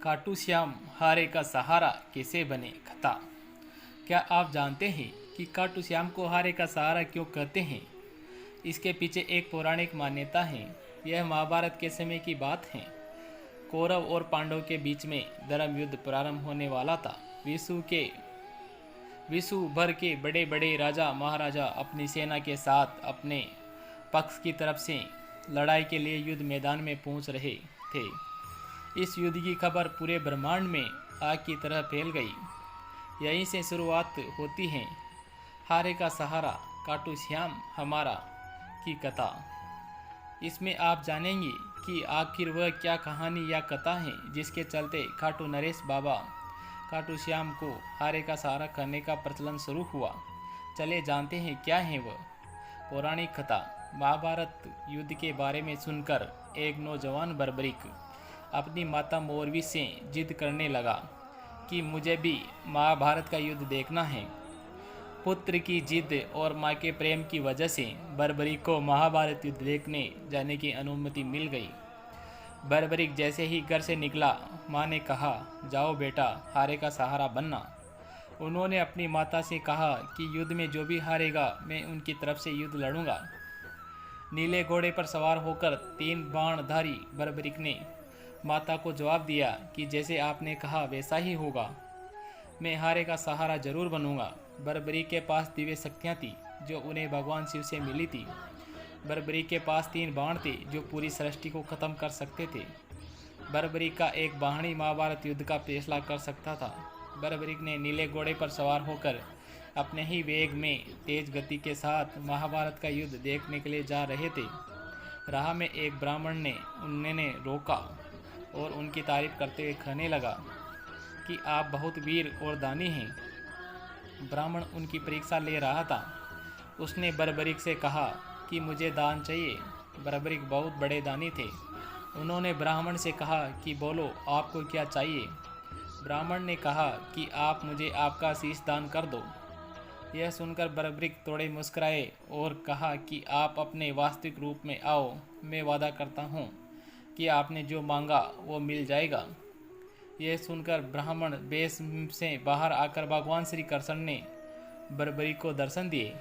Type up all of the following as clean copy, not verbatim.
खाटू श्याम हारे का सहारा कैसे बने कथा। क्या आप जानते हैं कि खाटू श्याम को हारे का सहारा क्यों कहते हैं? इसके पीछे एक पौराणिक मान्यता है। यह महाभारत के समय की बात है। कौरव और पांडव के बीच में धर्म युद्ध प्रारंभ होने वाला था। विश्व भर के बड़े बड़े राजा महाराजा अपनी सेना के साथ अपने पक्ष की तरफ से लड़ाई के लिए युद्ध मैदान में पहुंच रहे थे। इस युद्ध की खबर पूरे ब्रह्मांड में आग की तरह फैल गई। यहीं से शुरुआत होती है हारे का सहारा खाटू श्याम हमारा की कथा। इसमें आप जानेंगे कि आखिर वह क्या कहानी या कथा है जिसके चलते खाटू नरेश बाबा खाटू श्याम को हारे का सहारा करने का प्रचलन शुरू हुआ। चले जानते हैं क्या है वह पौराणिक कथा। महाभारत युद्ध के बारे में सुनकर एक नौजवान बर्बरिक अपनी माता मोरवी से जिद करने लगा कि मुझे भी महाभारत का युद्ध देखना है। पुत्र की जिद और माँ के प्रेम की वजह से बर्बरिक को महाभारत युद्ध देखने जाने की अनुमति मिल गई। बर्बरिक जैसे ही घर से निकला, माँ ने कहा, जाओ बेटा, हारे का सहारा बनना। उन्होंने अपनी माता से कहा कि युद्ध में जो भी हारेगा मैं उनकी तरफ से युद्ध लड़ूंगा। नीले घोड़े पर सवार होकर 3 बाणधारी बर्बरिक ने माता को जवाब दिया कि जैसे आपने कहा वैसा ही होगा, मैं हारे का सहारा जरूर बनूंगा। बर्बरिक के पास दिव्य शक्तियाँ थी जो उन्हें भगवान शिव से मिली थी। बर्बरिक के पास 3 बाण थे जो पूरी सृष्टि को खत्म कर सकते थे। बर्बरिक का एक बाण ही महाभारत युद्ध का फैसला कर सकता था। बर्बरिक ने नीले घोड़े पर सवार होकर अपने ही वेग में तेज गति के साथ महाभारत का युद्ध देखने के लिए जा रहे थे। राह में एक ब्राह्मण ने उन्हें रोका और उनकी तारीफ करते हुए कहने लगा कि आप बहुत वीर और दानी हैं। ब्राह्मण उनकी परीक्षा ले रहा था। उसने बर्बरिक से कहा कि मुझे दान चाहिए। बर्बरिक बहुत बड़े दानी थे। उन्होंने ब्राह्मण से कहा कि बोलो, आपको क्या चाहिए। ब्राह्मण ने कहा कि आप मुझे आपका शीश दान कर दो। यह सुनकर बर्बरिक थोड़े मुस्कुराए और कहा कि आप अपने वास्तविक रूप में आओ, मैं वादा करता हूँ कि आपने जो मांगा वो मिल जाएगा। यह सुनकर ब्राह्मण वेश से बाहर आकर भगवान श्री कृष्ण ने बर्बरिक को दर्शन दिए।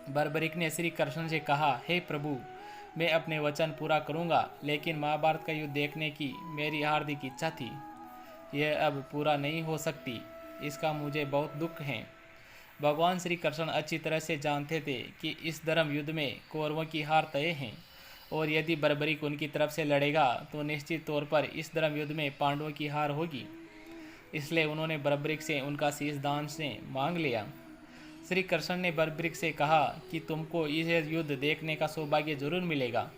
बर्बरिक ने श्री कृष्ण से कहा, हे प्रभु, मैं अपने वचन पूरा करूंगा, लेकिन महाभारत का युद्ध देखने की मेरी हार्दिक इच्छा थी। यह अब पूरा नहीं हो सकती। इसका मुझे बहुत दुख है। भगवान श्री कृष्ण अच्छी तरह से जानते थे कि इस धर्म युद्ध में कौरवों की हार तय है और यदि बर्बरिक उनकी तरफ से लड़ेगा तो निश्चित तौर पर इस धर्म युद्ध में पांडवों की हार होगी। इसलिए उन्होंने बर्बरिक से उनका शीश दान से मांग लिया। श्री कृष्ण ने बर्बरिक से कहा कि तुमको इस युद्ध देखने का सौभाग्य जरूर मिलेगा।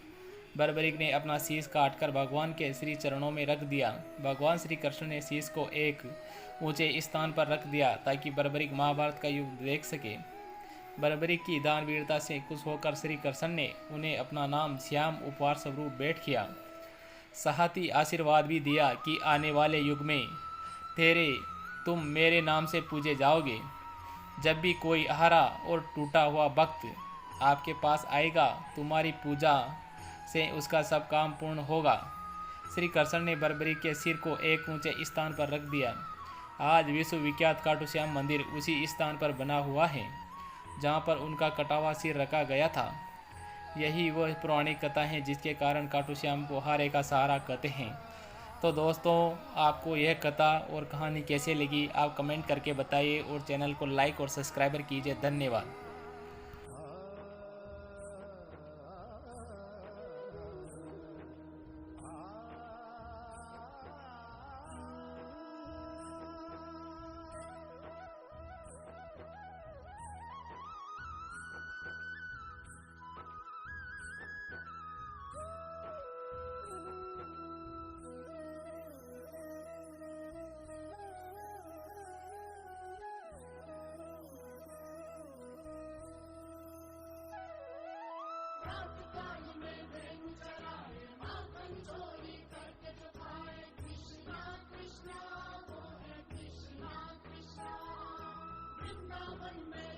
बर्बरिक ने अपना शीश काटकर भगवान के श्री चरणों में रख दिया। भगवान श्री कृष्ण ने शीश को एक ऊंचे स्थान पर रख दिया ताकि बर्बरिक महाभारत का युद्ध देख सके। बर्बरिक की दानवीरता से खुश होकर श्री कृष्ण ने उन्हें अपना नाम श्याम उपहार स्वरूप भेंट किया। साथ ही आशीर्वाद भी दिया कि आने वाले युग में तुम मेरे नाम से पूजे जाओगे। जब भी कोई हारा और टूटा हुआ भक्त आपके पास आएगा, तुम्हारी पूजा से उसका सब काम पूर्ण होगा। श्री कृष्ण ने बर्बरिक के सिर को एक ऊंचे स्थान पर रख दिया। आज विश्व विख्यात खाटू श्याम मंदिर उसी स्थान पर बना हुआ है जहाँ पर उनका कटा हुआ सिर रखा गया था। यही वह पौराणिक कथा है जिसके कारण खाटू श्याम को हारे का सहारा कहते हैं। तो दोस्तों, आपको यह कथा और कहानी कैसे लगी आप कमेंट करके बताइए और चैनल को लाइक और सब्सक्राइबर कीजिए। धन्यवाद। वृंदावन में